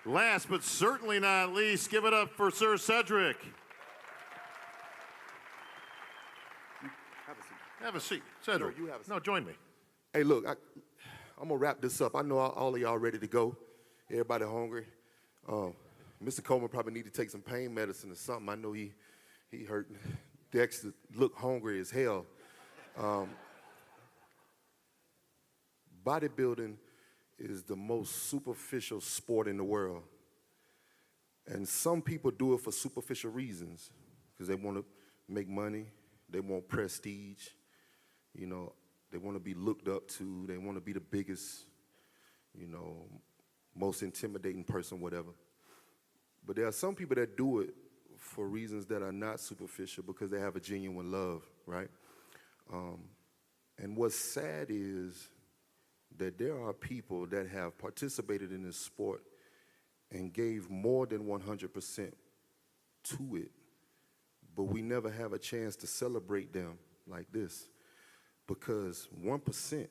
Last but certainly not least, give it up for Sir Cedric. Have a seat. Have a seat. Cedric. No, you have a seat. No, join me. Hey, look, I'm going to wrap this up. I know all of y'all ready to go. Everybody hungry. Mr. Coleman probably need to take some pain medicine or something. I know he hurting. Dexter look hungry as hell. Bodybuilding is the most superficial sport in the world. And some people do it for superficial reasons because they want to make money, they want prestige, you know, they want to be looked up to, they want to be the biggest, you know, most intimidating person, whatever. But there are some people that do it for reasons that are not superficial because they have a genuine love, right? And what's sad is that there are people that have participated in this sport and gave more than 100% to it, but we never have a chance to celebrate them like this because 1%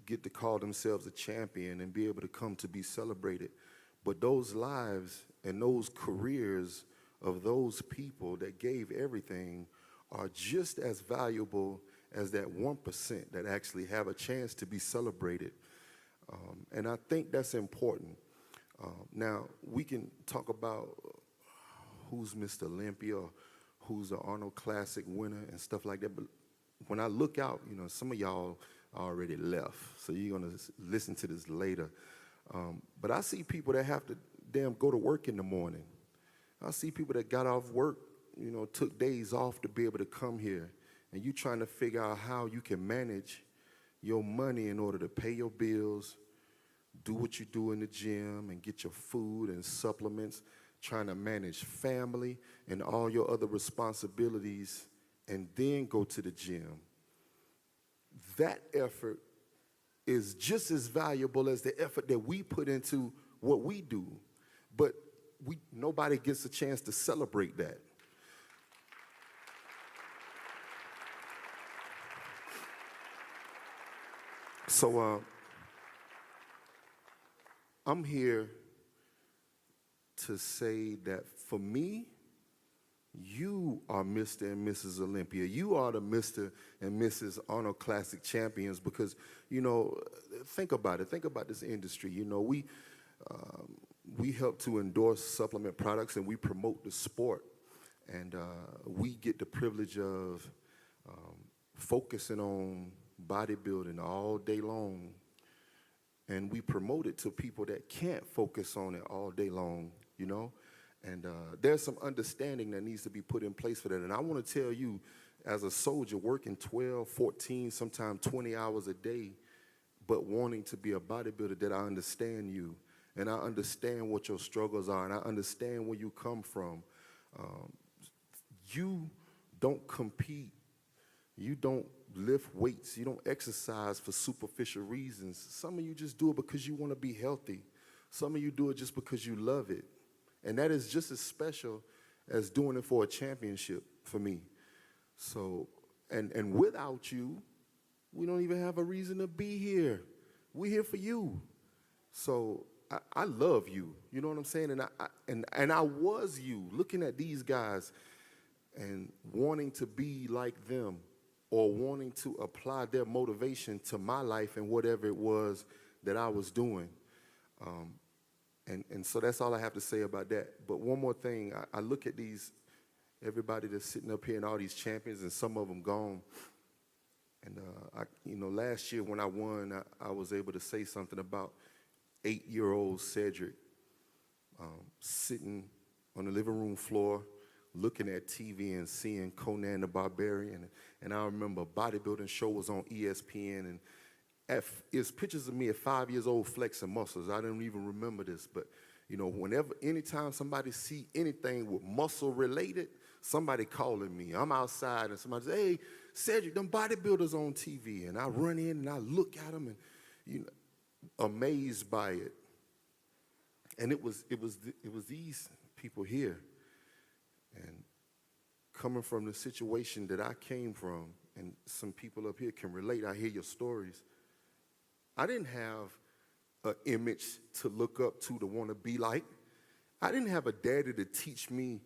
get to call themselves a champion and be able to come to be celebrated. But those lives and those careers of those people that gave everything are just as valuable as that 1% that actually have a chance to be celebrated. And I think that's important. Now, we can talk about who's Mr. Olympia, or who's the Arnold Classic winner and stuff like that. But when I look out, you know, some of y'all already left, so you're going to listen to this later. But I see people that have to damn go to work in the morning. I see people that got off work, you know, took days off to be able to come here. And you trying to figure out how you can manage your money in order to pay your bills, do what you do in the gym, and get your food and supplements, trying to manage family and all your other responsibilities, and then go to the gym. That effort is just as valuable as the effort that we put into what we do. But nobody gets a chance to celebrate that. So I'm here to say that for me, you are Mr. and Mrs. Olympia. You are the Mr. and Mrs. Arnold Classic champions because, you know, think about it. Think about this industry. You know, we help to endorse supplement products and we promote the sport. And we get the privilege of focusing on bodybuilding all day long. And we promote it to people that can't focus on it all day long, you know? And there's some understanding that needs to be put in place for that. And I want to tell you, as a soldier working 12, 14, sometimes 20 hours a day, but wanting to be a bodybuilder, that I understand you. And I understand what your struggles are, and I understand where you come from. You don't compete. You don't lift weights. You don't exercise for superficial reasons. Some of you just do it because you want to be healthy. Some of you do it just because you love it. And that is just as special as doing it for a championship for me. So, and without you, we don't even have a reason to be here. We're here for you. So I love you. You know what I'm saying? And I was you, looking at these guys and wanting to be like them or wanting to apply their motivation to my life and whatever it was that I was doing. And so that's all I have to say about that. But one more thing, I look at everybody that's sitting up here and all these champions, and some of them gone. And, you know, last year when I won, I was able to say something about 8-year-old Cedric sitting on the living room floor, looking at TV and seeing Conan the Barbarian. And I remember a bodybuilding show was on ESPN, and it's pictures of me at 5 years old flexing muscles. I don't even remember this, but you know, anytime somebody see anything with muscle related, somebody calling me. I'm outside and somebody says, "Hey, Cedric, them bodybuilders on TV," and I run in and I look at them and, you know, amazed by it. And it was these people here, and coming from the situation that I came from, and some people up here can relate. I hear your stories. I didn't have an image to look up to want to be like. I didn't have a daddy to teach me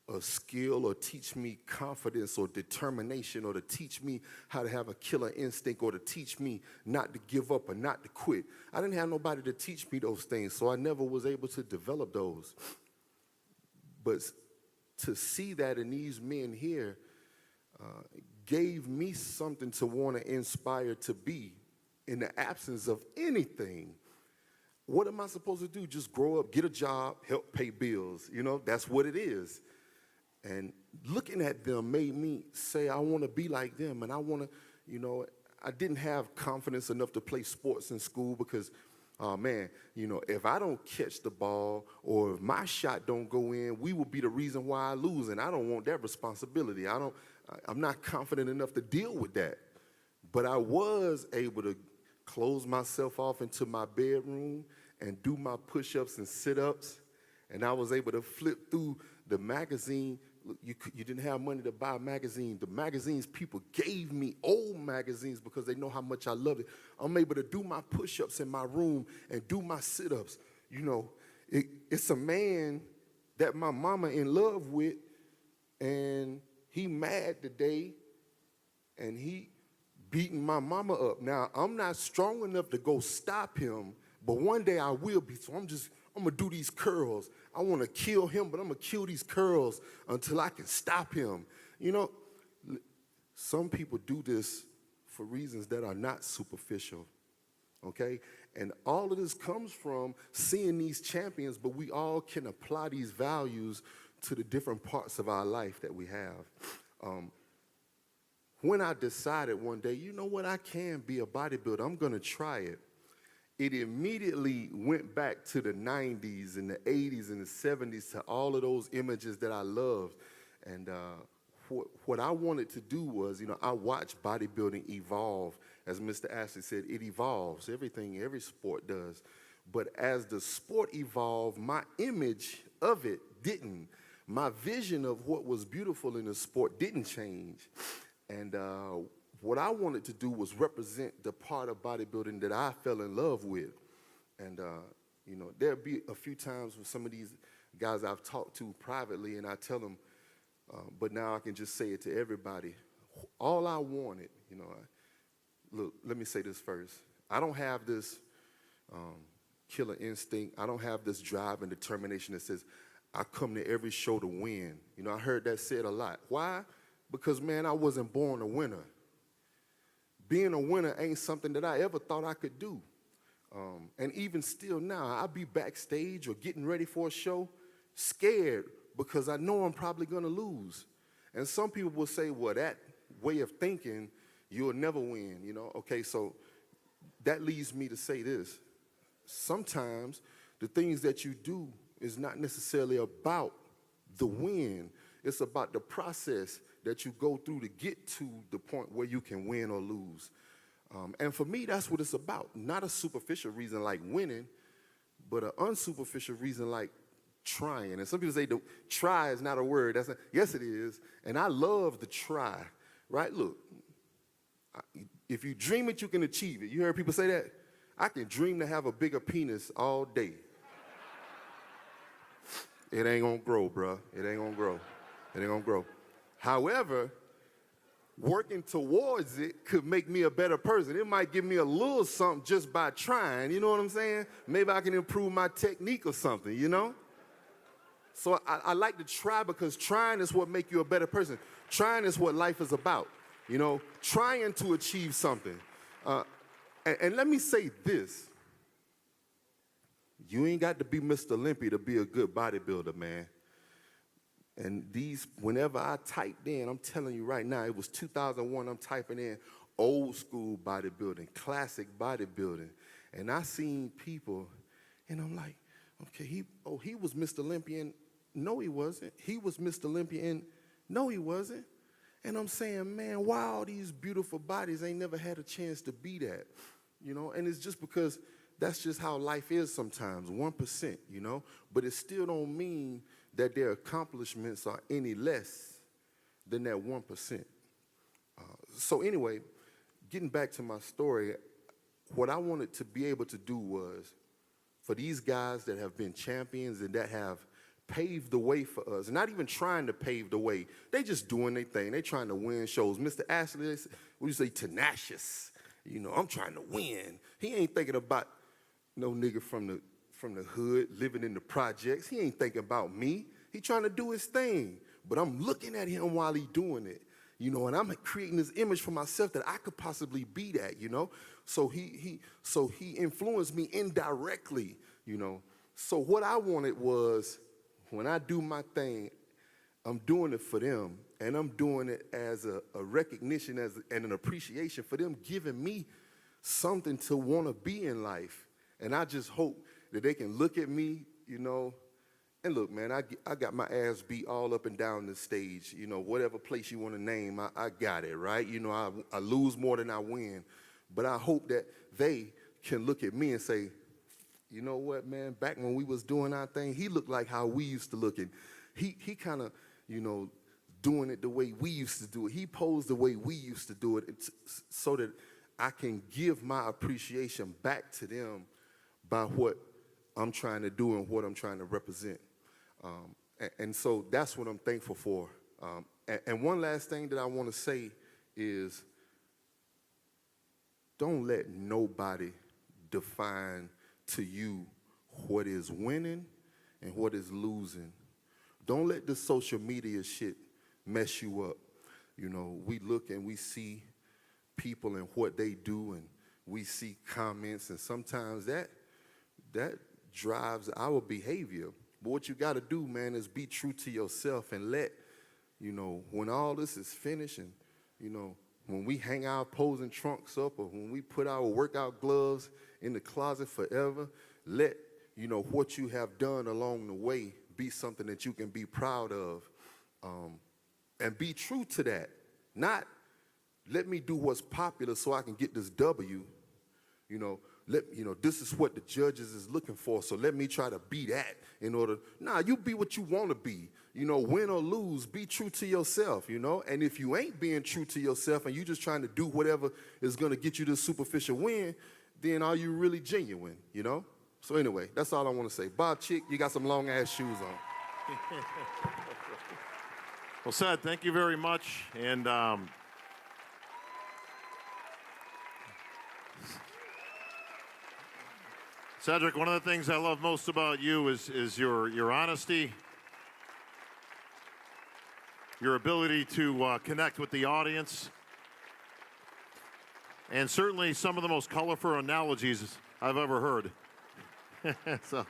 a skill or teach me confidence or determination or to teach me how to have a killer instinct or to teach me not to give up or not to quit. I didn't have nobody to teach me those things, so I never was able to develop those. But to see that in these men here gave me something to want to inspire to be in the absence of anything. What am I supposed to do? Just grow up, get a job, help pay bills. You know, that's what it is. And looking at them made me say, I want to be like them. And I want to, you know, I didn't have confidence enough to play sports in school because, oh man, you know, if I don't catch the ball or if my shot don't go in, we will be the reason why I lose. And I don't want that responsibility. I'm not confident enough to deal with that. But I was able to close myself off into my bedroom and do my push-ups and sit-ups. And I was able to flip through the magazine. You didn't have money to buy a magazine. The magazines people gave me, old magazines, because they know how much I love it. I'm able to do my push-ups in my room and do my sit-ups. You know, it's a man that my mama in love with, and he mad today, and he beating my mama up. Now, I'm not strong enough to go stop him, but one day I will be, so I'm going to do these curls. I want to kill him, but I'm going to kill these curls until I can stop him. You know, some people do this for reasons that are not superficial, okay? And all of this comes from seeing these champions, but we all can apply these values to the different parts of our life that we have. When I decided one day, you know what, I can be a bodybuilder, I'm going to try it. It immediately went back to the 90s and the 80s and the 70s to all of those images that I loved. And what I wanted to do was, you know, I watched bodybuilding evolve. As Mr. Ashley said, it evolves. Every sport does. But as the sport evolved, my image of it didn't. My vision of what was beautiful in the sport didn't change. And what I wanted to do was represent the part of bodybuilding that I fell in love with. And, you know, there'll be a few times with some of these guys I've talked to privately, and I tell them, but now I can just say it to everybody. All I wanted, you know, look, let me say this first. I don't have this killer instinct. I don't have this drive and determination that says, I come to every show to win. You know, I heard that said a lot. Why? Because, man, I wasn't born a winner. Being a winner ain't something that I ever thought I could do. And even still now, I'll be backstage or getting ready for a show scared because I know I'm probably going to lose. And some people will say, well, that way of thinking, you'll never win, you know. Okay, so that leads me to say this. Sometimes the things that you do is not necessarily about the win. It's about the process that you go through to get to the point where you can win or lose. And for me, that's what it's about. Not a superficial reason like winning, but an unsuperficial reason like trying. And some people say try is not a word. Yes, it is. And I love the try, right? Look, if you dream it, you can achieve it. You heard people say that? I can dream to have a bigger penis all day. It ain't gonna grow, bruh. It ain't gonna grow. It ain't gonna grow. However, working towards it could make me a better person. It might give me a little something just by trying, you know what I'm saying? Maybe I can improve my technique or something, you know? So I like to try because trying is what makes you a better person. Trying is what life is about, you know? Trying to achieve something. And let me say this. You ain't got to be Mr. Olympia to be a good bodybuilder, man. And whenever I typed in, I'm telling you right now, it was 2001, I'm typing in old school bodybuilding, classic bodybuilding. And I seen people, and I'm like, okay, he was Mr. Olympian. No, he wasn't. He was Mr. Olympian. No, he wasn't. And I'm saying, man, why all these beautiful bodies ain't never had a chance to be that? You know, and it's just because that's just how life is sometimes, 1%, you know? But it still don't mean that their accomplishments are any less than that 1%. So anyway, getting back to my story, what I wanted to be able to do was, for these guys that have been champions and that have paved the way for us, not even trying to pave the way, they just doing their thing. They trying to win shows. Mr. Ashley, what do you say, tenacious? You know, I'm trying to win. He ain't thinking about no nigga from the hood living in the projects. He ain't thinking about me. He trying to do his thing. But I'm looking at him while he doing it, you know, and I'm creating this image for myself that I could possibly be that, you know. So he influenced me indirectly, you know. So what I wanted was, when I do my thing, I'm doing it for them, and I'm doing it as a recognition and an appreciation for them giving me something to want to be in life. And I just hope that they can look at me, you know, and look, man, I got my ass beat all up and down the stage, you know, whatever place you want to name, I got it, right? You know, I lose more than I win. But I hope that they can look at me and say, you know what, man, back when we was doing our thing, he looked like how we used to look. And he kind of, you know, doing it the way we used to do it. He posed the way we used to do it, so that I can give my appreciation back to them by what I'm trying to do and what I'm trying to represent. And so that's what I'm thankful for. And one last thing that I want to say is, don't let nobody define to you what is winning and what is losing. Don't let the social media shit mess you up. You know, we look and we see people and what they do, and we see comments, and sometimes that drives our behavior. But what you got to do, man, is be true to yourself and let, you know, when all this is finished, and, you know, when we hang our posing trunks up, or when we put our workout gloves in the closet forever, let, you know, what you have done along the way be something that you can be proud of, and be true to that. Not let me do what's popular so I can get this W, you know. This is what the judges is looking for, so let me try to be that in order. Nah, you be what you want to be. You know, win or lose, be true to yourself, you know. And if you ain't being true to yourself and you just trying to do whatever is going to get you this superficial win, then are you really genuine, you know? So anyway, that's all I want to say. Bob Chick, you got some long-ass shoes on. Well said. Thank you very much. And Cedric, one of the things I love most about you is your honesty, your ability to connect with the audience, and certainly some of the most colorful analogies I've ever heard. So